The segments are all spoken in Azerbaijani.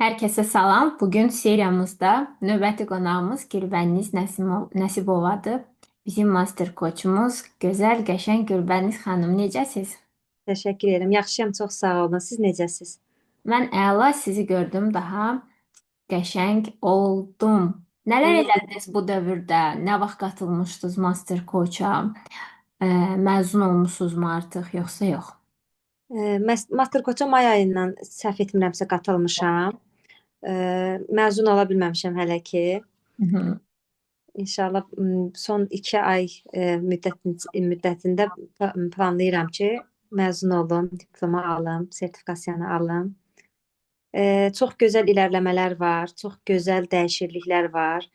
Herkese salam. Bugün seriyamızda növbəti qonağımız Gülbəniz Nəsibovadır. Bizim master koçumuz, gözəl, qəşəng Gülbəniz xanım. Necəsiz? Təşəkkür edirəm. Yaxşıyam, çox sağ olun. Siz necəsiz? Mən əla sizi gördüm, daha qəşəng oldum. Nələr Umarım. elədiniz bu dövrdə? Nə vaxt qatılmışdınız master koça? Məzun olmusunuzmu artıq, yoxsa yox? Master Koça may ayından səhv etmirəmsə qatılmışam. E, Məzun ola bilməmişəm hələ ki. Hı -hı. İnşallah son 2 ay müddətində planlayıram ki, məzun olum, diplomu alım, sertifikasiyanı alım. Çox gözəl irəliləmələr var, çox gözəl dəyişikliklər var.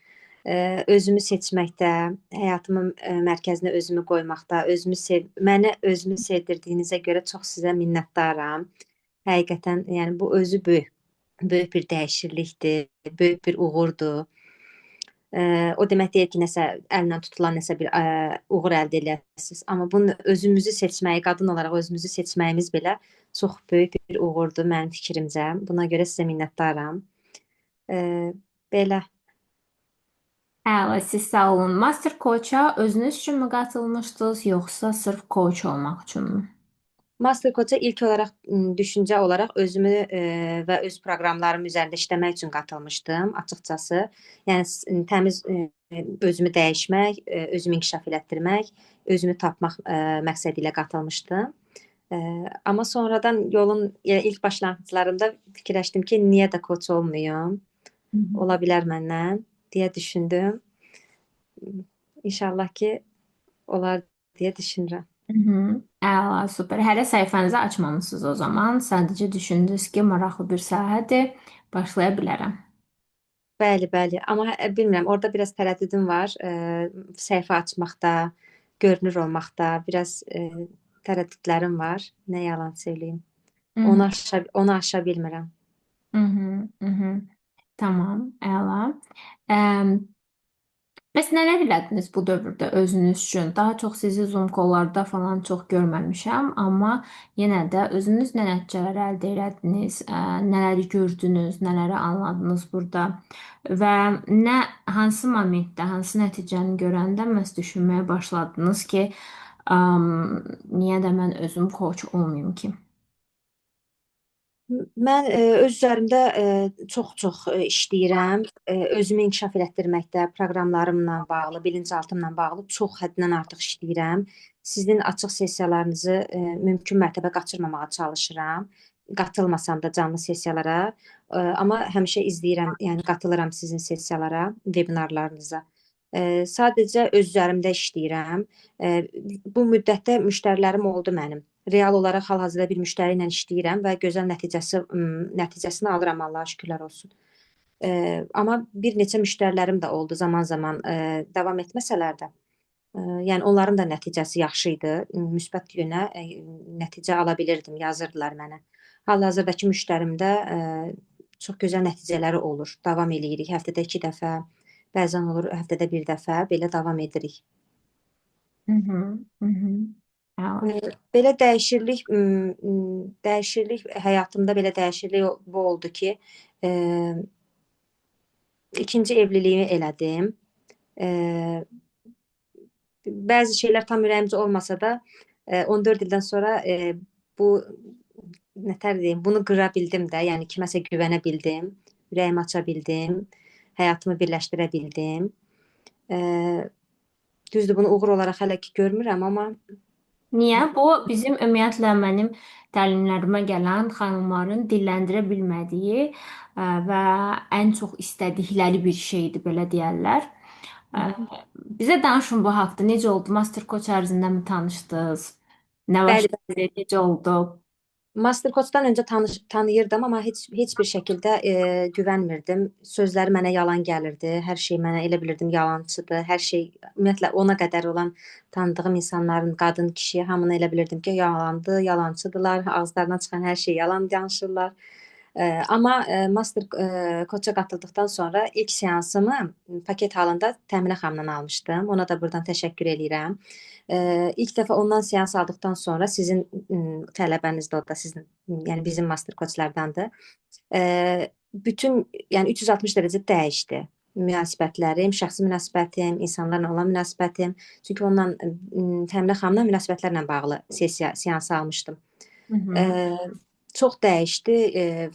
Özümü seçməkdə, həyatımın mərkəzinə özümü qoymaqda, məni özümü sevdirdiyinizə görə çox sizə minnətdaram. Həqiqətən, yəni bu özü böyük bir dəyişiklikdir, böyük bir uğurdur. O demək deyil ki, nəsə əllə tutulan nəsə bir uğur əldə edəsiniz. Amma bunu özümüzü seçməyi, qadın olaraq özümüzü seçməyimiz belə çox böyük bir uğurdur mənim fikrimcə. Buna görə sizə minnətdaram. E, Belə. Əla, siz sağ olun. Master koça özünüz üçünmü qatılmışdınız, yoxsa sırf koç olmaq üçünmü? Master Coach-a ilk olaraq düşüncə olaraq özümü və öz proqramlarım üzərində işləmək üçün qatılmışdım, açıqcası. Yəni təmiz özümü dəyişmək, özümü inkişaf elətdirmək, özümü tapmaq məqsədi ilə qatılmışdım. E, Amma sonradan yolun yəni ilk başlanğıclarında fikirləşdim ki, niyə də koç olmayım? Hı hı. Ola bilər məndən deyə düşündüm. İnşallah ki, olar deyə düşünürəm. Hı hı. Əla, super. Hələ səhifənizi açmamısınız o zaman. Sadəcə düşündünüz ki, maraqlı bir sahədir, başlaya bilərəm. Bəli, bəli. Amma bilmirəm, orada biraz tərəddüdüm var. Səhifə açmaqda, görünür olmaqda biraz tərəddüdlərim var. Nə yalan söyləyim. Hı hı. Onu aşa bilmirəm. Hı hı. Hı hı. Tamam, əla. Bəs nələr elədiniz bu dövrdə özünüz üçün? Daha çox sizi Zoom kollarda falan çox görməmişəm, amma yenə də özünüz nə nəticələr əldə elədiniz, nələri gördünüz, nələri anladınız burada və hansı momentdə, hansı nəticəni görəndə məhz düşünməyə başladınız ki, niyə də mən özüm coach olmayım ki? Mən öz üzərimdə çox-çox işləyirəm. Özümü inkişaf elətdirməkdə, proqramlarımla bağlı, bilinçaltımla bağlı çox həddindən artıq işləyirəm. Sizin açıq sessiyalarınızı mümkün mərtəbə qaçırmamağa çalışıram. Qatılmasam da canlı sessiyalara, amma həmişə izləyirəm, yəni qatılıram sizin sessiyalara, vebinarlarınıza. Sadəcə öz üzərimdə işləyirəm. Bu müddətdə müştərilərim oldu mənim. Real olaraq hal-hazırda bir müştəri ilə işləyirəm və gözəl nəticəsini alıram, Allaha şükürlər olsun. Amma bir neçə müştərilərim də oldu zaman-zaman davam etməsələr də. Yəni onların da nəticəsi yaxşı idi. Müsbət yönə nəticə ala bilirdim, yazırdılar mənə. Hal-hazırdakı müştərimdə çox gözəl nəticələri olur. Davam eləyirik. Həftədə 2 dəfə, bəzən olur həftədə bir dəfə belə davam edirik. Hı hı, hı hı. Əla. Belə dəyişiklik həyatımda belə dəyişiklik bu oldu ki, e, ikinci evliliyimi elədim. E, Bəzi şeylər tam ürəyimcə olmasa da 14 ildən sonra bu nətər deyim, bunu qıra bildim də, yəni kiməsə güvənə bildim, ürəyimi aça bildim, həyatımı birləşdirə bildim. E, Düzdür, bunu uğur olaraq hələ ki görmürəm, amma Niyə? Bu bizim ümumiyyətlə mənim təlimlərimə gələn xanımların dilləndirə bilmədiyi və ən çox istədikləri bir şeydir, belə deyərlər. Ə, Bizə danışın bu haqda. Necə oldu? Master Coach ərzində mi tanışdınız? Nə bəli. başladı? Necə oldu? Master Coach-dan öncə tanıyırdım, amma heç bir şəkildə güvənmirdim. Sözləri mənə yalan gəlirdi. Hər şey mənə elə bilirdim yalançıdır. Hər şey ümumiyyətlə ona qədər olan tanıdığım insanların, qadın, kişi hamını elə bilirdim ki, yalandır, yalançıdırlar. Ağızlarından çıxan hər şey yalan danışırlar. Amma Master Coach-a qatıldıqdan sonra ilk seansımı paket halında Təminə xanımdan almışdım. Ona da buradan təşəkkür eləyirəm. İlk dəfə ondan seans aldıqdan sonra sizin tələbəniz də o da sizin, yəni bizim master coachlardandır. bütün yəni 360 dərəcə dəyişdi. Münasibətlərim, şəxsi münasibətim, insanlarla olan münasibətim. Çünki ondan Təminə xanımla münasibətlərlə bağlı seans almışdım. Hı Ə, hı. çox dəyişdi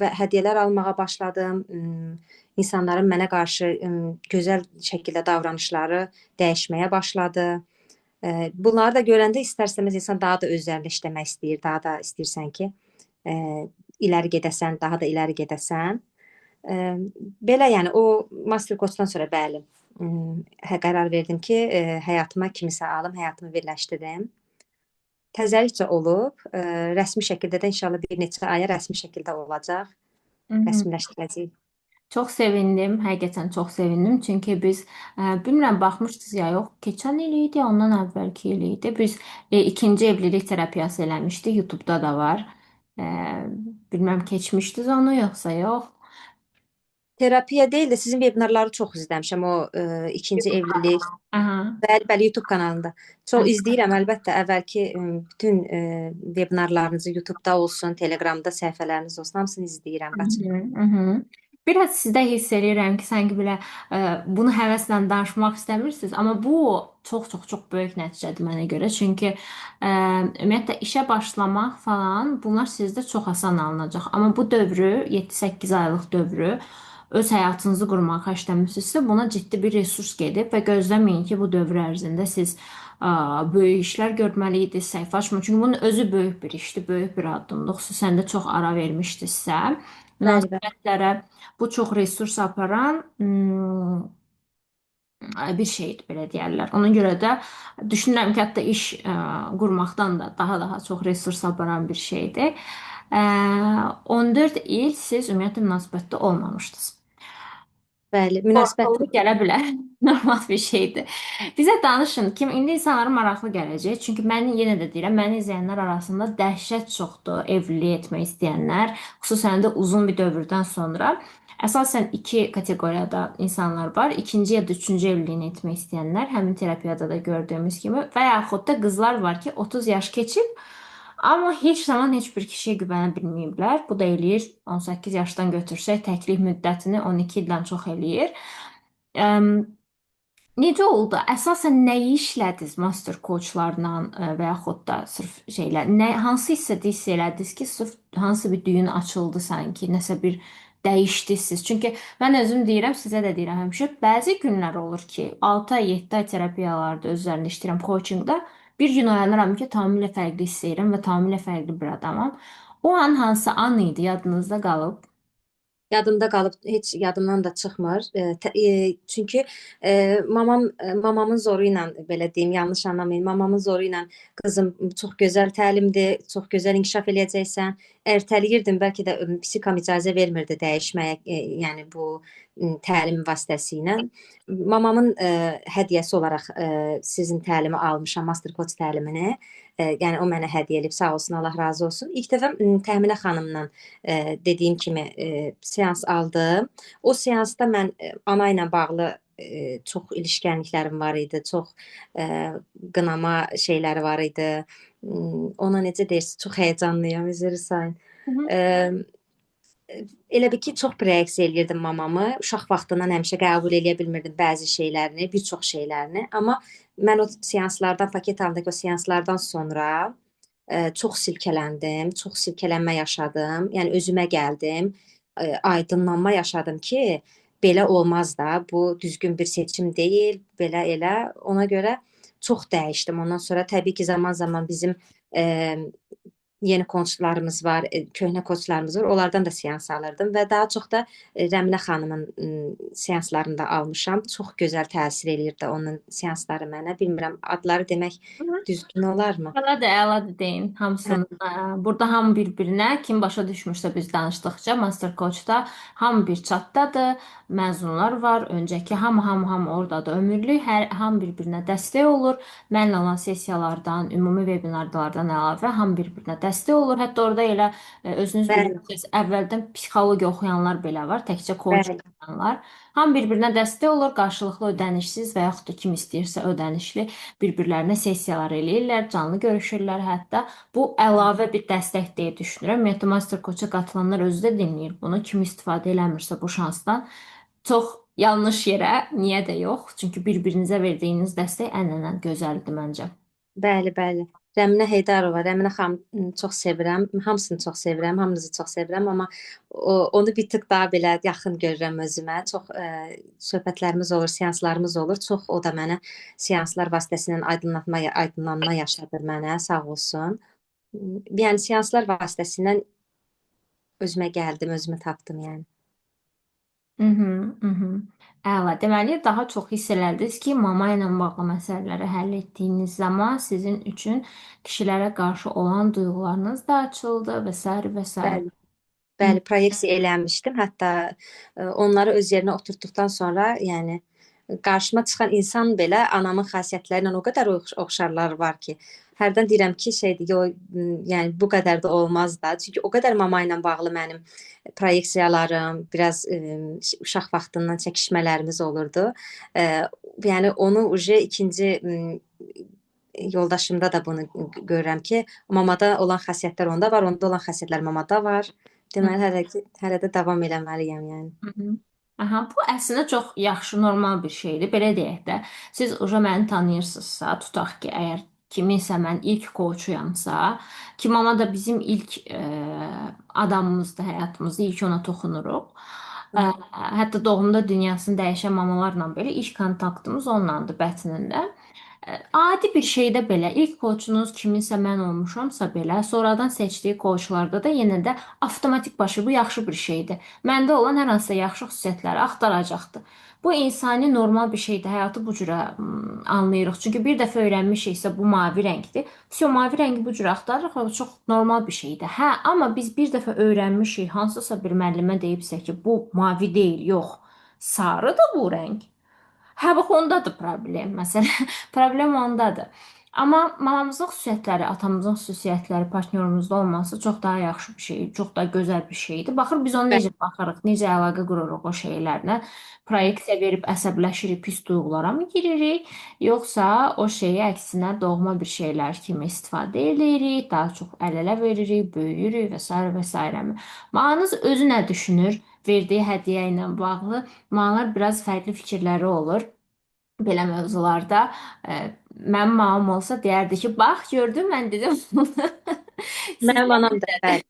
və hədiyyələr almağa başladım. İnsanların mənə qarşı gözəl şəkildə davranışları dəyişməyə başladı. Bunları da görəndə istər-istəməz insan daha da öz üzərində işləmək istəyir, daha da istəyirsən ki, ə, iləri gedəsən, daha da iləri gedəsən. Ə, belə yəni o master coachdan sonra bəli, qərar verdim ki, həyatıma kimisə alım, həyatımı birləşdirim. Təzəlikcə olub, rəsmi şəkildə də inşallah bir neçə aya rəsmi şəkildə olacaq, Hı hı. rəsmiləşdirəcəyik. Çox sevindim, həqiqətən çox sevindim. Çünki biz bilmirəm baxmışdınız ya yox, keçən il idi, ya ondan əvvəlki il idi. Biz ikinci evlilik terapiyası eləmişdik. YouTube'da da var. E, bilmirəm keçmişdiniz onu yoxsa yox. Terapiya deyil də sizin vebinarları çox izləmişəm. O ikinci YouTube evlilik. kanalı. Aha. Bəli, bəli, YouTube kanalında. Çox izləyirəm əlbəttə. Əvvəlki bütün vebinarlarınızı YouTube-da olsun, Telegramda səhifələriniz olsun, hamısını izləyirəm, Hı qaçırmıram. hı, hı hı. Biraz sizdə hiss edirəm ki, sanki belə bunu həvəslə danışmaq istəmirsiniz, amma bu çox böyük nəticədir mənə görə. Çünki ümumiyyətlə işə başlamaq falan bunlar sizdə çox asan alınacaq. Amma bu dövrü, 7-8 aylıq dövrü öz həyatınızı qurmağa xərcləmirsinizsə, buna ciddi bir resurs gedib və gözləməyin ki, bu dövr ərzində siz böyük işlər görməliydiniz, səhifə açmaq. Çünki bunun özü böyük bir işdir, böyük bir addımdır. Xüsusən də çox ara vermişdinizsə. Bəli, bəli. Münasibətlərə bu çox resurs aparan bir şeydir, belə deyərlər. Ona görə də düşünürəm ki, hətta iş qurmaqdan da daha çox resurs aparan bir şeydir. 14 il siz ümumiyyətlə münasibətdə olmamışdınız. Bəli, münasibət Qorxulu gələ bilər. Normal bir şeydir. Bizə danışın. İndi insanlara maraqlı gələcək. Çünki mən yenə də deyirəm, məni izləyənlər arasında dəhşət çoxdur evlilik etmək istəyənlər, xüsusən də uzun bir dövrdən sonra. Əsasən iki kateqoriyada insanlar var. İkinci ya da üçüncü evliliğini etmək istəyənlər, həmin terapiyada da gördüyümüz kimi, və yaxud da qızlar var ki, 30 yaş keçib, amma heç zaman heç bir kişiyə güvənə bilməyiblər. Bu da eləyir 18 yaşdan götürsək təklif müddətini 12 ildən çox eləyir. Əm, necə oldu? Əsasən nəyi işlədiniz master coachlarla və yaxud da sırf şeylər? Hansı hissədə hiss elədiniz ki, sırf hansı bir düyün açıldı sanki, nəsə bir dəyişdiniz siz? Çünki mən özüm deyirəm, sizə də deyirəm həmişə, bəzi günlər olur ki, 6 ay, 7 ay terapiyalarda öz üzərində işləyirəm, coachingdə. Bir gün oyanıram ki, tamamilə fərqli hiss edirəm və tamamilə fərqli bir adamam. O an hansı an idi, yadınızda qalıb? yadımda qalıb, heç yadımdan da çıxmır. Çünki mamamın zoru ilə belə deyim, yanlış anlamayın. Mamamın zoru ilə qızım çox gözəl təlimdir, çox gözəl inkişaf eləyəcəksən. Ertələyirdim, bəlkə də psixam icazə vermirdi dəyişməyə, yəni bu təlim vasitəsilə. Mamamın hədiyyəsi olaraq sizin təlimi almışam, Master Coach təlimini. Yəni o mənə hədiyyə edib, sağ olsun, Allah razı olsun. İlk dəfə Təminə xanımla dediyim kimi seans aldım. O seansda mən ana ilə bağlı çox ilişkənliklərim var idi, çox qınama şeyləri var idi. Ona necə deyirsiz, çox həyəcanlıyam, üzr sayın. Hı hı. E, Elə bil ki, çox reaksiya eləyirdim mamamı. Uşaq vaxtından həmişə qəbul eləyə bilmirdim bəzi şeylərini, bir çox şeylərini. Amma mən o seanslardan, paket halındakı o seanslardan sonra çox silkələndim, çox silkələnmə yaşadım. Yəni özümə gəldim, aydınlanma yaşadım ki, belə olmaz da, bu düzgün bir seçim deyil, belə elə. Ona görə çox dəyişdim. Ondan sonra təbii ki, zaman-zaman bizim yeni koçlarımız var, köhnə koçlarımız var. Onlardan da seans alırdım və daha çox da Rəminə xanımın seanslarında almışam. Çox gözəl təsir eləyirdi onun seansları mənə. Bilmirəm, adları demək düzgün olarmı? Əladır, əladır deyin hamısını. Burada hamı bir-birinə kim başa düşmürsə biz danışdıqca Master Coach-da hamı bir çatdadır, məzunlar var, öncəki hamı oradadır. Ömürlük hamı bir-birinə dəstək olur. Mənlə olan sessiyalardan, ümumi vebinarlardan əlavə hamı bir-birinə dəstək olur. Hətta orada elə özünüz Bəli, bilirsiniz, əvvəldən psixologiya oxuyanlar belə var, təkcə coach bəli, oxuyanlar. Hamı bir-birinə dəstək olur, qarşılıqlı ödənişsiz və yaxud da kim istəyirsə ödənişli bir-birlərinə sessiyalar eləyirlər, canlı görüşürlər hətta. Bu əlavə bir dəstək deyə düşünürəm. Ümumiyyətlə Master Coach-a qatılanlar özü də dinləyir bunu. Kim istifadə eləmirsə bu şansdan çox yanlış yerə, niyə də yox? Çünki bir-birinizə verdiyiniz dəstək ən gözəldir məncə. bəli, bəli. Rəminə Heydarova, Rəminə xanım çox sevirəm. Hamısını çox sevirəm, hamınızı çox sevirəm, amma onu bir tık daha belə yaxın görürəm özümə. Çox söhbətlərimiz olur, seanslarımız olur. Çox o da mənə seanslar vasitəsilə aydınlanma yaşadır mənə, sağ olsun. Yəni seanslar vasitəsilə özümə gəldim, özümü tapdım yəni. Mhm, mhm. Əla. Deməli, daha çox hiss elədiniz ki, mama ilə bağlı məsələləri həll etdiyiniz zaman sizin üçün kişilərə qarşı olan duyğularınız da açıldı və sair və sair. Bəli. Bəli, proyeksiya eləmişdim. Hətta onları öz yerinə oturtduqdan sonra, yəni qarşıma çıxan insan belə anamın xasiyyətləri ilə o qədər oxşarlar var ki, hərdən deyirəm ki, şeydir, yo, yəni bu qədər də olmaz da. Çünki o qədər mama ilə bağlı mənim proyeksiyalarım, biraz uşaq vaxtından çəkişmələrimiz olurdu. E, Yəni onu uje ikinci yoldaşımda da bunu görürəm ki, mamada olan xassətlər onda var, onda olan xassətlər mamada var. Deməli, hələ də davam eləməliyəm, yəni. Mhm. Aha, bu əslində çox yaxşı, normal bir şeydir. Belə deyək də, siz uca məni tanıyırsınızsa, tutaq ki, əgər kiminsə mən ilk coachuyamsa, ki mama da bizim ilk adamımızdır həyatımızda, ilk ona toxunuruq. Hətta doğumda dünyasını dəyişən mamalarla belə ilk kontaktımız onunladır bətnində. Adi bir şeydə belə ilk koçunuz kiminsə mən olmuşamsa belə, sonradan seçdiyi koçlarda da yenə də avtomatik başı bu yaxşı bir şeydir. Məndə olan hər hansısa yaxşı xüsusiyyətləri axtaracaqdı. Bu insani normal bir şeydir. Həyatı bu cürə anlayırıq. Çünki bir dəfə öyrənmişiksə bu mavi rəngdir. Vəsə mavi rəngi bu cürə axtarırıq və bu çox normal bir şeydir. Hə, amma biz bir dəfə öyrənmişik, hansısa bir müəllimə deyibsə ki, bu mavi deyil, yox, sarıdır bu rəng. Hə, bax ondadır problem. Məsələn, problem ondadır. Amma mamamızın xüsusiyyətləri, atamızın xüsusiyyətləri partnyorumuzda olması çox daha yaxşı bir şey, çox daha gözəl bir şeydir. Baxır biz onu necə baxırıq, necə əlaqə qururuq o şeylərlə. Proyeksiya verib əsəbləşirik, pis duyğulara mı giririk, yoxsa o şeyi əksinə doğma bir şeylər kimi istifadə edirik, daha çox əl-ələ veririk, böyüyürük və s. və s. mi? Manız özü nə düşünür? Verdiyi hədiyyə ilə bağlı müəllimlər biraz fərqli fikirləri olur belə mövzularda. Mənim mamam olsa deyərdi ki, bax gördün mən dedim bunu. Mənim Sizdə anam da necədir? bəli.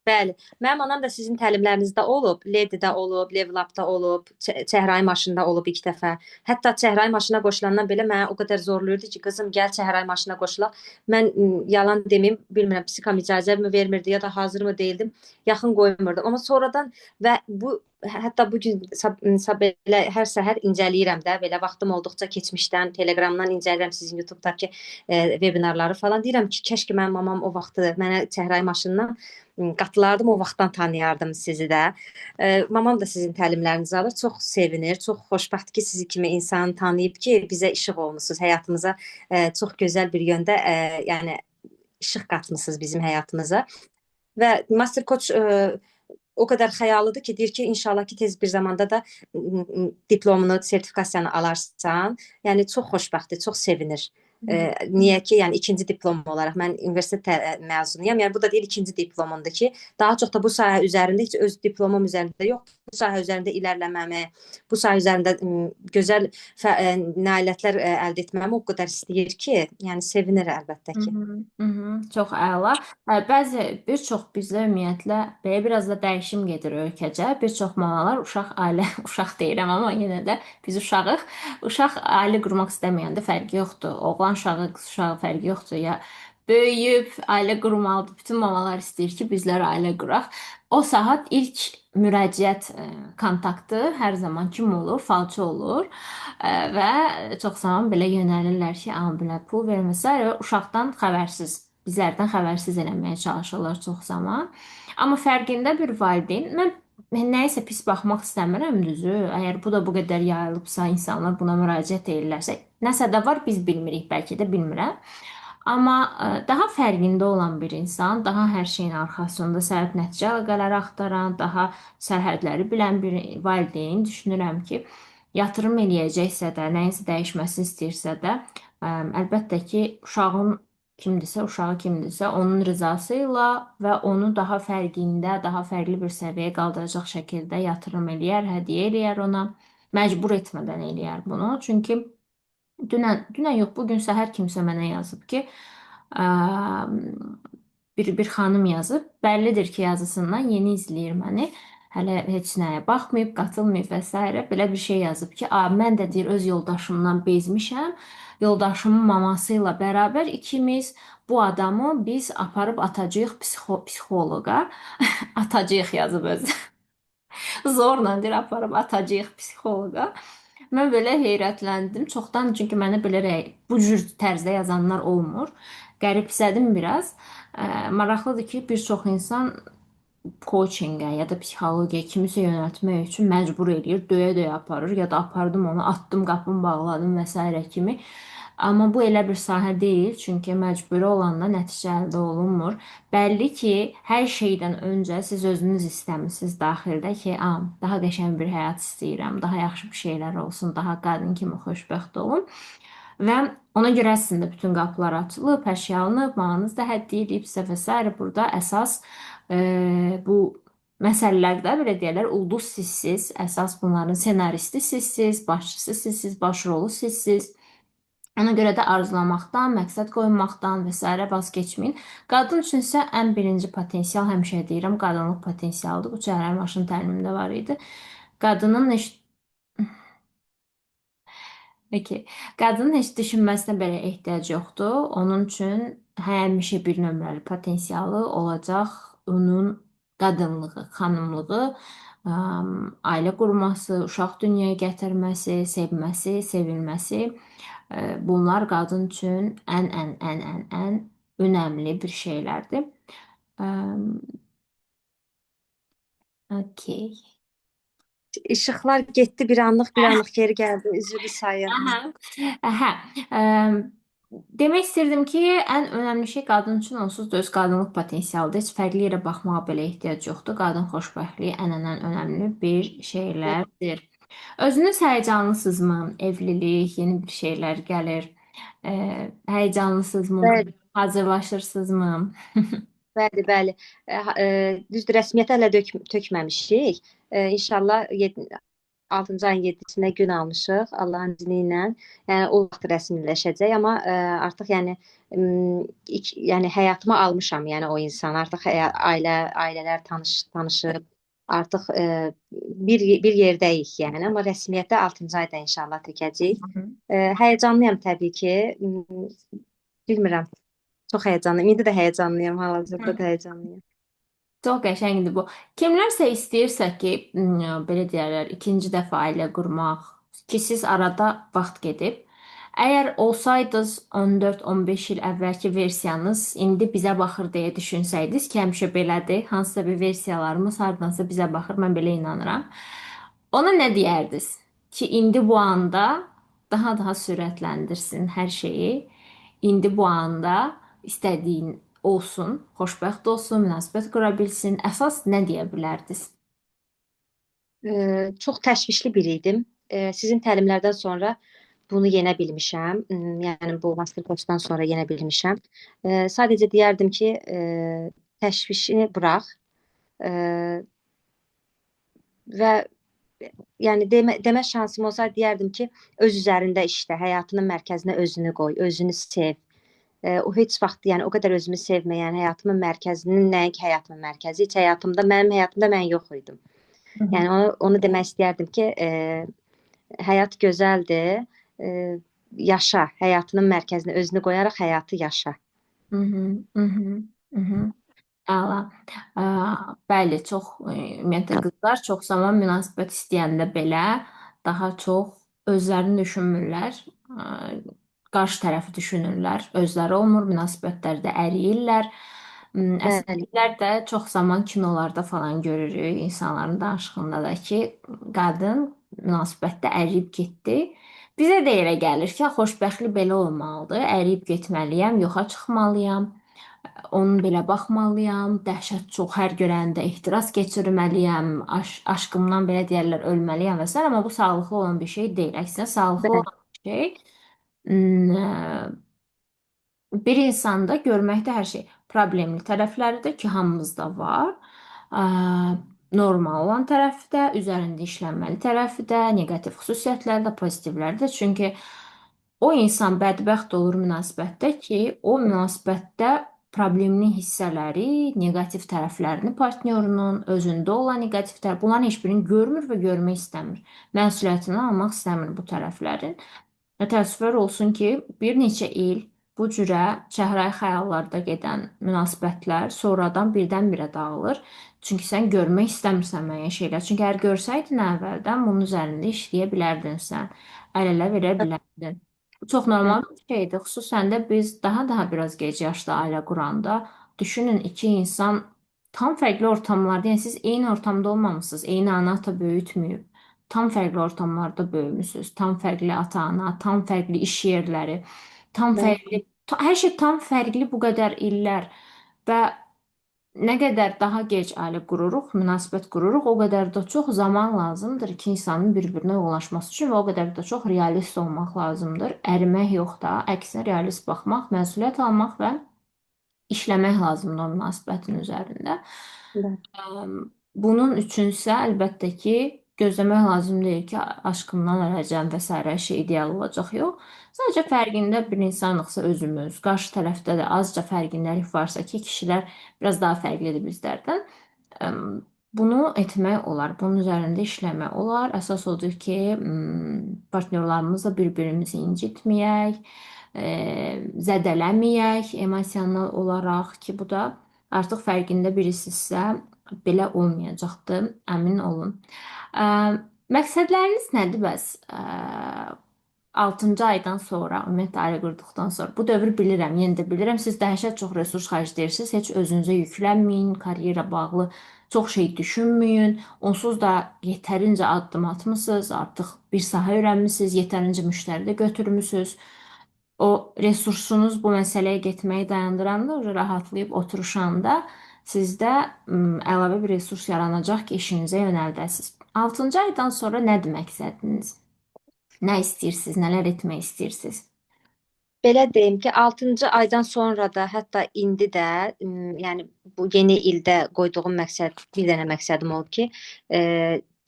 Bəli. Mənim anam da sizin təlimlərinizdə olub, Ledidə olub, Level Up-da olub, Çəhrayı maşında olub ilk dəfə. Hətta Çəhrayı maşına qoşulandan belə mənə o qədər zorluyurdu ki, qızım gəl Çəhrayı maşına qoşulaq. Mən yalan deməyim, bilmirəm psixam icazə mi vermirdi ya da hazır mı değildim. Yaxın qoymurdum. Amma sonradan və bu hətta bu gün belə hər səhər incələyirəm də, belə vaxtım olduqca keçmişdən, Telegramdan incəlirəm sizin YouTube-dakı vebinarları falan. Deyirəm ki, kəşki mənim mamam o vaxtı mənə Çəhrayı maşından qatılardım, o vaxtdan tanıyardım sizi də. Mamam da sizin təlimlərinizi alır, çox sevinir, çox xoşbəxt ki, sizi kimi insanı tanıyıb ki, bizə işıq olmusunuz, həyatımıza çox gözəl bir yöndə, yəni işıq qatmısınız bizim həyatımıza. Və Master Coach o qədər xəyalıdır ki, deyir ki, inşallah ki, tez bir zamanda da diplomunu, sertifikasiyanı alarsan. Yəni çox xoşbəxtdir, çox sevinir. Niyə ki, yəni ikinci diplom olaraq mən universitet məzunuyam. Yəni bu da deyil ikinci diplomumdur ki, daha çox da bu sahə üzərində heç öz diplomum üzərində yox, bu sahə üzərində irəliləməmi, bu sahə üzərində gözəl nailiyyətlər əldə etməmi o qədər istəyir ki, yəni sevinir əlbəttə ki. Çox əla. Bəzi bir çox bizdə ümumiyyətlə belə biraz da dəyişim gedir ölkəcə. Bir çox mamalar uşaq ailə uşaq deyirəm amma yenə də biz uşağıq. Uşaq ailə qurmaq istəməyəndə fərqi yoxdur. Oğlan uşağı, qız uşağı fərqi yoxdur ya. Böyüyüb ailə qurmalıdır. Bütün mamalar istəyir ki, bizlər ailə quraq. O saat ilk müraciət kontaktı hər zaman kim olur? Falçı olur. Və çox zaman belə yönəlirlər ki, amma belə pul verməsə və uşaqdan xəbərsiz, bizlərdən xəbərsiz eləməyə çalışırlar çox zaman. Amma fərqində bir valideyn, mən nəyisə pis baxmaq istəmirəm düzü. Əgər bu da bu qədər yayılıbsa, insanlar buna müraciət edirlərsə, nəsə də var biz bilmirik, bəlkə də bilmirəm. Amma daha fərqində olan bir insan, daha hər şeyin arxasında səbəb-nəticə əlaqələri axtaran, daha sərhədləri bilən bir valideyn düşünürəm ki, yatırım eləyəcəksə də, nəyinsə dəyişməsini istəyirsə də, əlbəttə ki, uşağı kimdirsə, onun rızası ilə və onu daha fərqində, daha fərqli bir səviyyəyə qaldıracaq şəkildə yatırım eləyər, hədiyyə eləyər ona, məcbur etmədən eləyər bunu. Çünki dünən yox, bu gün səhər kimsə mənə yazıb ki, ə, bir xanım yazıb. Bəllidir ki, yazısından yeni izləyir məni. Hələ heç nəyə baxmayıb, qatılmayıb və s. belə bir şey yazıb ki, mən də deyir öz yoldaşımdan bezmişəm. Yoldaşımın maması ilə bərabər ikimiz bu adamı biz aparıb atacağıq psixoloqa. Atacağıq yazıb özü. Zorla deyir aparıb atacağıq psixoloqa. Mən belə heyrətləndim. Çoxdan çünki mənə belə bu cür tərzdə yazanlar olmur. Qəribsədim biraz. Maraqlıdır ki, bir çox insan coachingə ya da psixologiyaya kimisə yönəltmək üçün məcbur eləyir, döyə-döyə aparır ya da apardım onu, atdım, qapımı bağladım və s. kimi. Amma bu elə bir sahə deyil, çünki məcburi olanda nəticə əldə olunmur. Bəlli ki, hər şeydən öncə siz özünüz istəmisiniz daxildə ki, daha qəşəng bir həyat istəyirəm, daha yaxşı bir şeylər olsun, daha qadın kimi xoşbəxt olum. Və ona görə əslində bütün qapılar açılıb, hər şey alınıb, malınız da həddiyə edibsə və s. Burada əsas bu məsələlərdə belə deyirlər, ulduz sizsiz, əsas bunların ssenaristi sizsiz, başçısı sizsiz, başrolu sizsiz. Ona görə də arzulamaqdan, məqsəd qoymaqdan və s. vaz keçməyin. Qadın üçün isə ən birinci potensial, həmişə deyirəm, qadınlıq potensialıdır. Bu cəhərər maşın təlimimdə var idi. Qadının heç Peki. Qadının heç düşünməsinə belə ehtiyac yoxdur. Onun üçün həmişə bir nömrəli potensialı olacaq. Onun qadınlığı, xanımlığı, ailə qurması, uşaq dünyaya gətirməsi, sevməsi, sevilməsi. Bunlar qadın üçün ən önəmli bir şeylərdir. Okey. İşıqlar getdi bir anlıq, bir anlıq geri gəldi. Üzrlü sayın. Aha. Hə. Demək istirdim ki, ən önəmli şey qadın üçün onsuz da öz qadınlıq potensialıdır. Heç fərqli yerə baxmağa belə ehtiyac yoxdur. Qadın xoşbəxtliyi ən önəmli bir şeylərdir. Özünüz həyəcanlısınızmı? Evlilik, yeni bir şeylər gəlir. Həyəcanlısınızmı? Bəli, Hazırlaşırsınızmı? bəli, bəli. Düzdür, rəsmiyyətə hələ tökməmişik. İnşallah 6-cı ayın 7-sinə gün almışıq Allahın izni ilə. Yəni o vaxt rəsmiləşəcək, amma artıq yəni həyatıma almışam, yəni o insan. Artıq ailələr tanışıb, artıq bir yerdəyik, yəni, amma rəsmiyyətə 6-cı ayda inşallah tökəcəyik. Həyəcanlıyam təbii ki. Bilmirəm. Çox həyəcanlıyım. İndi də həyəcanlıyam, hal-hazırda da həyəcanlıyam. Çox qəşəngdir bu. Kimlərsə istəyirsə ki, belə deyərlər, ikinci dəfə ailə qurmaq, ki siz arada vaxt gedib, əgər olsaydınız 14-15 il əvvəlki versiyanız indi bizə baxır deyə düşünsəydiniz ki, həmişə belədir, hansısa bir versiyalarımız hardansa bizə baxır, mən belə inanıram. Ona nə deyərdiniz? Ki indi bu anda daha sürətləndirsin hər şeyi. İndi bu anda istədiyin olsun, xoşbəxt olsun, münasibət qura bilsin. Əsas nə deyə bilərdiniz? Çox təşvişli biri idim. Sizin təlimlərdən sonra bunu yenə bilmişəm. Yəni bu masterclassdan sonra yenə bilmişəm. Sadəcə deyərdim ki, təşvişini burax və yəni demə şansım olsa deyərdim ki, öz üzərində işlə, həyatının mərkəzinə özünü qoy, özünü sev. O heç vaxt, yəni o qədər özümü sevməyən, həyatımın mərkəzinin nəinki həyatımın mərkəzi, heç mənim həyatımda mən yox idim. Yəni onu demək istəyərdim ki, həyat gözəldir. Yaşa, həyatının mərkəzinə özünü qoyaraq həyatı yaşa. Əla. Bəli, çox ümumiyyətlə qızlar çox zaman münasibət istəyəndə belə daha çox özlərini düşünmürlər. Qarşı tərəfi düşünürlər. Özləri olmur, münasibətlərdə əriyirlər. Bəli. Əslində də çox zaman kinolarda falan görürük, insanların danışığında da ki, qadın münasibətdə əriyib getdi Bizə də elə gəlir ki, xoşbəxtlik belə olmalıdır. Əriyib getməliyəm, yoxa çıxmalıyam, onun belə baxmalıyam, dəhşət çox hər görəndə ehtiras keçirməliyəm, aşkımdan belə deyərlər ölməliyəm və s. Amma bu sağlıqlı olan bir şey deyil. Əksinə sağlıqlı Bəli, olan bir şey bir insanda görməkdə hər şey problemli tərəfləridir ki, hamımızda var. Ə, Normal olan tərəfi də, üzərində işlənməli tərəfi də, neqativ xüsusiyyətləri də, pozitivləri də. Çünki o insan bədbəxt olur münasibətdə ki, o münasibətdə problemli hissələri, neqativ tərəflərini partnyorunun, özündə olan neqativ tərəf, bunların heç birini görmür və görmək istəmir. Məsuliyyətini almaq istəmir bu tərəflərin. Və təəssüflər olsun ki, bir neçə il bu cürə çəhrayı xəyallarda gedən münasibətlər sonradan birdən-birə dağılır. Çünki sən görmək istəmirsən müəyyən şeylər. Çünki əgər görsəydin əvvəldən bunun üzərində işləyə bilərdin sən. Əl-ələ verə bilərdin. Bu çox bəli, normal bir şeydir. Xüsusən də biz daha biraz gec yaşda ailə quranda düşünün iki insan tam fərqli ortamlarda, yəni siz eyni ortamda olmamısınız, eyni ana ata böyütməyib. Tam fərqli ortamlarda böyümüsünüz. Tam fərqli ata-ana, tam fərqli iş yerləri, tam bəli, fərqli, hər şey tam fərqli bu qədər illər və nə qədər daha gec ailə qururuq, münasibət qururuq, o qədər də çox zaman lazımdır ki, insanın bir-birinə ulaşması üçün və o qədər də çox realist olmaq lazımdır. Ərimək yox da, əksinə realist baxmaq, məsuliyyət almaq və işləmək lazımdır o münasibətin üzərində. bəli, Bunun üçünsə əlbəttə ki, gözləmək lazım deyil ki, aşkımdan öləcəm və sairə hər şey ideal olacaq. Yox. Sadəcə fərqində bir insanıqsa özümüz, qarşı tərəfdə də azca fərqindəlik varsa ki, kişilər biraz daha fərqlidir bizlərdən. Əm, Bunu etmək olar, bunun üzərində işləmək olar. Əsas odur ki, partnyorlarımızla bir-birimizi incitməyək, zədələməyək emosional olaraq ki, bu da artıq fərqində birisisə belə olmayacaqdır, əmin olun. Ə, Məqsədləriniz nədir bəs? 6-cı aydan sonra, ümumiyyətlə ailə qurduqdan sonra. Bu dövr bilirəm, yenə də bilirəm, siz dəhşət çox resurs xərcləyirsiniz. Heç özünüzə yüklənməyin, karyera bağlı çox şey düşünməyin. Onsuz da yetərincə addım atmısınız, artıq bir sahə öyrənmisiniz, yetərincə müştəri də götürmüsünüz. O resursunuz bu məsələyə getməyi dayandıranda, rahatlayıb oturuşanda sizdə əlavə bir resurs yaranacaq ki, işinizə yönəldəsiniz. 6-cı aydan sonra nədir məqsədiniz? Nə istəyirsiniz? Nələr etmək istəyirsiniz? Belə deyim ki, 6-cı aydan sonra da, hətta indi də, yəni bu yeni ildə qoyduğum məqsəd, bir dənə məqsədim oldu ki,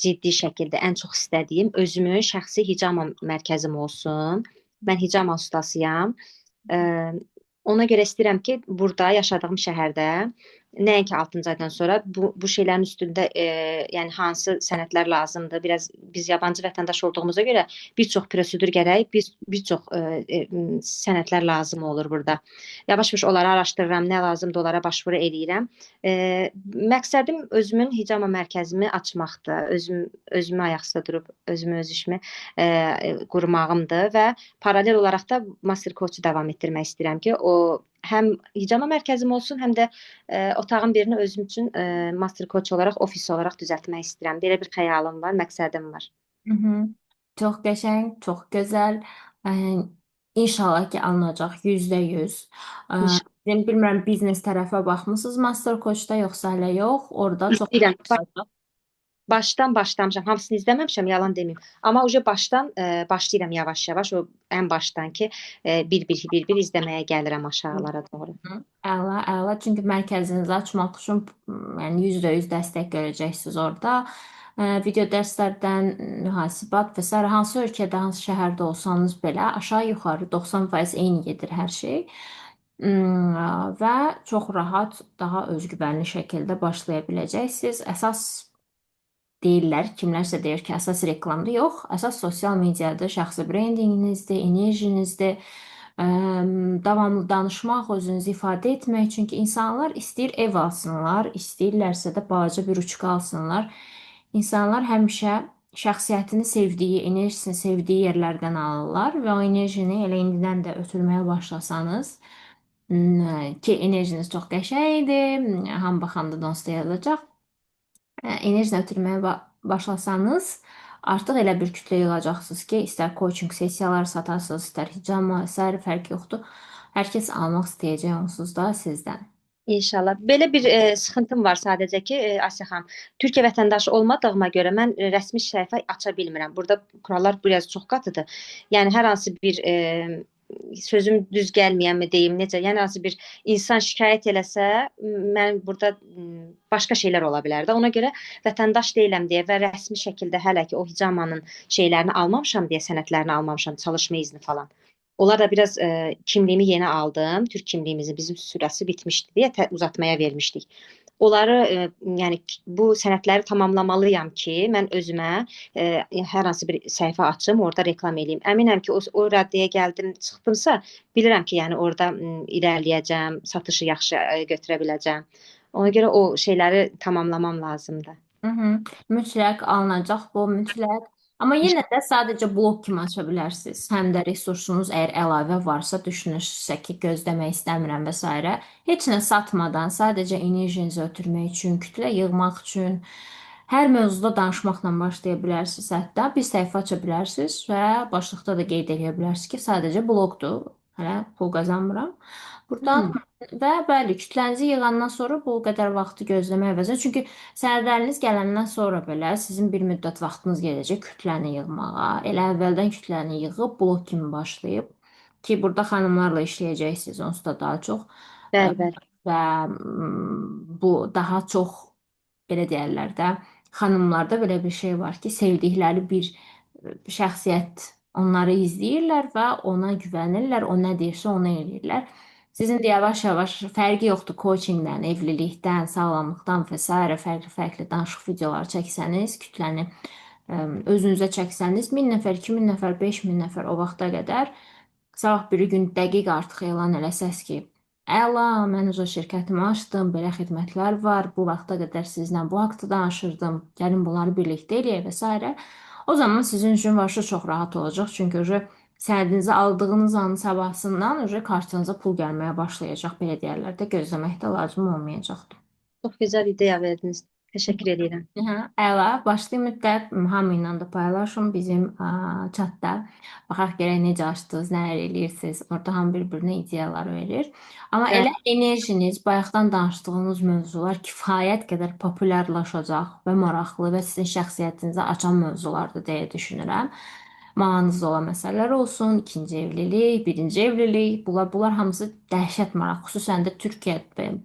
ciddi şəkildə ən çox istədiyim özümün şəxsi hicama mərkəzim olsun. Mən hicama ustasıyam. E, Ona görə istəyirəm ki, burada yaşadığım şəhərdə nəinki 6-cı aydan sonra bu şeylərin üstündə yəni hansı sənədlər lazımdır. Biraz biz yabancı vətəndaş olduğumuza görə bir çox prosedur gərək, bir çox sənədlər lazım olur burada. Yavaş-yavaş onları araşdırıram, nə lazımdır, onlara başvuru eləyirəm. Məqsədim özümün hicama mərkəzimi açmaqdır. Özümü ayaq üstə durub özümü öz işimi qurmağımdır və paralel olaraq da master coach davam etdirmək istəyirəm ki, o həm hicama mərkəzim olsun, həm də otağın birini özüm üçün master coach olaraq, ofis olaraq düzəltmək istəyirəm. Belə bir xəyalım var, məqsədim var. Hı hı. Çox qəşəng, çox gözəl. Ə, İnşallah ki, alınacaq %100. Ə, İnşallah. Ben bilmirəm biznes tərəfə baxmısınız Master Coach-da yoxsa hələ yox. Orada çox İstəyirəm. olacaq. Başdan başlamışam. Hamısını izləməmişəm, yalan deməyim. Amma uje başdan başlayıram yavaş-yavaş o ən başdan ki, bir-bir izləməyə gəlirəm aşağılara doğru. Hı, əla, əla. Çünki mərkəzinizi açmaq üçün yəni %100 dəstək görəcəksiniz orada. Video dərslərdən mühasibat və sair hansı ölkədə, hansı şəhərdə olsanız belə aşağı-yuxarı 90% eyni gedir hər şey. Və çox rahat, daha özgüvənli şəkildə başlaya biləcəksiniz. Əsas deyirlər, kimlərsə deyir ki, əsas reklamda yox, əsas sosial mediada şəxsi brendinginizdir, enerjinizdir. Davamlı danışmaq, özünüzü ifadə etmək. Çünki insanlar istəyir ev alsınlar, istəyirlərsə də balaca bir uçka alsınlar. İnsanlar həmişə şəxsiyyətini sevdiyi, enerjisini sevdiyi yerlərdən alırlar və o enerjini elə indidən də ötürməyə başlasanız, ki enerjiniz çox qəşəngdir, hamı baxanda da onsuz da yazılacaq. Enerjini ötürməyə başlasanız, Artıq elə bir kütlə yığacaqsınız ki, istər coaching sessiyaları satarsınız, istər hicama, sair fərqi yoxdur. Hər kəs almaq istəyəcək onsuz da sizdən. İnşallah. Belə bir sıxıntım var sadəcə ki, Asiya xanım, Türkiyə vətəndaşı olmadığıma görə mən rəsmi səhifə aça bilmirəm. Burada kurallar biraz çox qatıdır. Yəni hər hansı bir sözüm düz gəlməyənmi deyim, necə? Yəni hansı bir insan şikayət eləsə, mən burada başqa şeylər ola bilər də. Ona görə vətəndaş deyiləm deyə və rəsmi şəkildə hələ ki o hicamanın şeylərini almamışam deyə, sənədlərini almamışam, çalışma izni falan. Onlar da biraz kimliğimi yeni aldım. Türk kimliğimizi bizim süresi bitmişti diye uzatmaya vermiştik. Onları yəni bu sənədləri tamamlamalıyam ki, mən özümə hər hansı bir səhifə açım, orada reklam eləyim. Əminəm ki, o raddəyə gəldim, çıxdımsa, bilirəm ki, yəni orada irəliləyəcəm, satışı yaxşı götürə biləcəm. Ona görə o şeyləri tamamlamam lazımdır. Hı hı. Mütləq alınacaq bu, mütləq. Amma yenə də sadəcə blok kimi aça bilərsiniz. Həm də resursunuz əgər əlavə varsa, düşünürsünüzsə ki, gözləmək istəmirəm və s. Heç nə satmadan, sadəcə enerjinizi ötürmək üçün, kütlə yığmaq üçün hər mövzuda danışmaqla başlaya bilərsiniz. Hətta bir səhifə aça bilərsiniz və başlıqda da qeyd edə bilərsiniz ki, sadəcə blogdur. Hələ pul qazanmıram. Buradan Hmm, və bəli, kütlənizi yığandan sonra bu qədər vaxtı gözləmək əvəzinə. Çünki sənədləriniz gələndən sonra belə sizin bir müddət vaxtınız gedəcək kütləni yığmağa. Elə əvvəldən kütləni yığıb blok kimi başlayıb ki, burada xanımlarla işləyəcəksiniz onsuz da daha çox. Ə, bəli, bəli. Və bu daha çox belə deyərlər də, xanımlarda belə bir şey var ki, sevdikləri bir şəxsiyyət onları izləyirlər və ona güvənirlər, o nə deyirsə onu eləyirlər. Sizin də yavaş-yavaş fərqi yoxdur, coachingdən, evlilikdən, sağlamlıqdan və s. fərqli-fərqli danışıq videoları çəksəniz, kütləni özünüzə çəksəniz, 1000 nəfər, 2000 nəfər, 5000 nəfər o vaxta qədər sabah biri gün dəqiq artıq elan eləsəz ki, əla, mən öz şirkətimi açdım, belə xidmətlər var, bu vaxta qədər sizlə bu haqda danışırdım, gəlin bunları birlikdə eləyək və s. O zaman sizin üçün vərdişi çox rahat olacaq, çünki sənədinizi aldığınız anın sabahsından kartınıza pul gəlməyə başlayacaq, belə deyərlər də, gözləmək də lazım olmayacaqdır. Çox gözəl ideya verdiniz. Təşəkkür edirəm. Hə, əla. Başlı müddət hamı ilə də paylaşın bizim chatda. Baxaq görək necə açdınız, nələr eləyirsiniz. Orada hamı bir-birinə ideyalar verir. Amma Bəli, elə enerjiniz, bayaqdan danışdığınız mövzular kifayət qədər populyarlaşacaq və maraqlı və sizin şəxsiyyətinizi açan mövzulardır deyə düşünürəm. Marağınızda olan məsələlər olsun, ikinci evlilik, birinci evlilik, bunlar hamısı dəhşət maraq. Xüsusən də Türkiyə,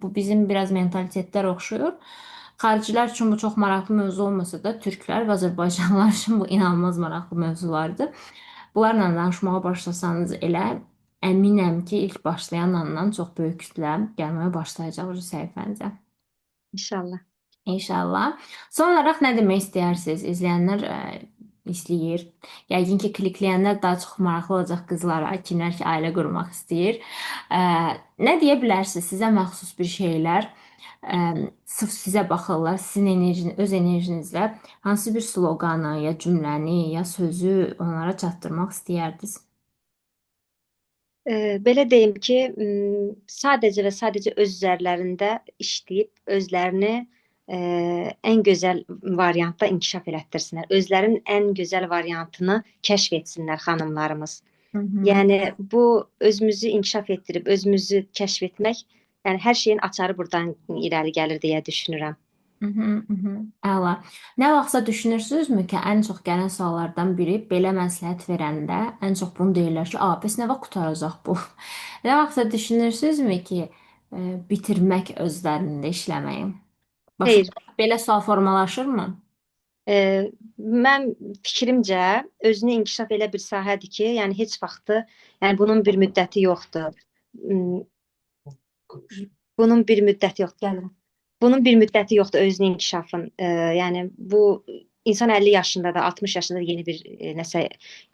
bu bizim biraz mentalitetlər oxşuyur. Xaricilər üçün bu çox maraqlı mövzu olmasa da, türklər və azərbaycanlılar üçün bu inanılmaz maraqlı mövzulardır. Bunlarla danışmağa başlasanız elə əminəm ki, ilk başlayan andan çox böyük kütlə gəlməyə başlayacaq o səhifənizə. inşallah. İnşallah. Son olaraq nə demək istəyirsiniz? İzləyənlər izləyir. Yəqin ki, klikləyənlər daha çox maraqlı olacaq qızlara, kimlər ki, ailə qurmaq istəyir. Ə, Nə deyə bilərsiniz? Sizə məxsus bir şeylər, sırf sizə baxırlar, sizin öz enerjinizlə hansı bir sloqanı, ya cümləni, ya sözü onlara çatdırmaq istəyərdiniz? Belə deyim ki, sadəcə və sadəcə öz üzərlərində işləyib, özlərini ən gözəl variantda inkişaf elətdirsinlər. Özlərinin ən gözəl variantını kəşf etsinlər xanımlarımız. Hı hı. Yəni bu özümüzü inkişaf etdirib, özümüzü kəşf etmək, yəni hər şeyin açarı buradan irəli gəlir deyə düşünürəm. Hı hı, hı hı. Əla. Nə vaxtsa düşünürsünüzmü ki, ən çox gələn suallardan biri belə məsləhət verəndə ən çox bunu deyirlər ki, bəs nə vaxt qurtaracaq bu? Nə vaxtsa düşünürsünüzmü ki, bitirmək özlərində işləməyi? Xeyr, Başa belə sual formalaşırmı? e, mən fikrimcə özünü inkişaf elə bir sahədir ki, yəni heç vaxtı, yəni bunun bir müddəti yoxdur. Bunun bir müddəti yoxdur. Gəlirəm. Bunun bir müddəti yoxdur özünün inkişafın. Yəni bu insan 50 yaşında da, 60 yaşında da yeni bir nəsə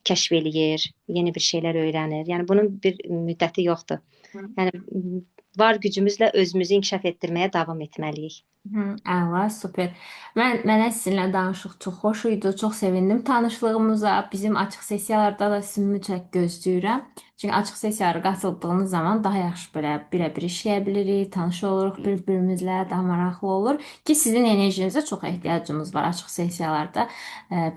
kəşf eləyir, yeni bir şeylər öyrənir. Yəni bunun bir müddəti yoxdur. Hı Yəni var gücümüzlə özümüzü inkişaf etdirməyə davam etməliyik. Hı, əla, super. Mənə sizinlə danışıq çox xoş idi. Çox sevindim tanışlığımıza. Bizim açıq sessiyalarda da sizi mütləq gözləyirəm. Çünki açıq sessiyalara qatıldığınız zaman daha yaxşı belə birə-bir işləyə bilirik, tanış oluruq bir-birimizlə, daha maraqlı olur ki, sizin enerjinizə çox ehtiyacımız var açıq sessiyalarda.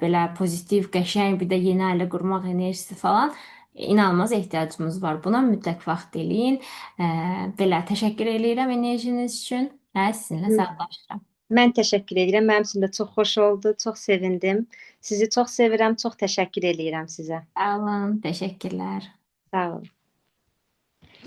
Belə pozitiv, qəşəng, bir də yeni ailə qurmaq enerjisi falan inanılmaz ehtiyacımız var. Buna mütləq vaxt eləyin. Belə təşəkkür eləyirəm enerjiniz üçün. Sizinlə sağollaşıram. Mən təşəkkür edirəm. Mənim üçün də çox xoş oldu, çox sevindim. Sizi çox sevirəm, çox təşəkkür eləyirəm sizə. Sağ olun, təşəkkürlər. Sağ olun.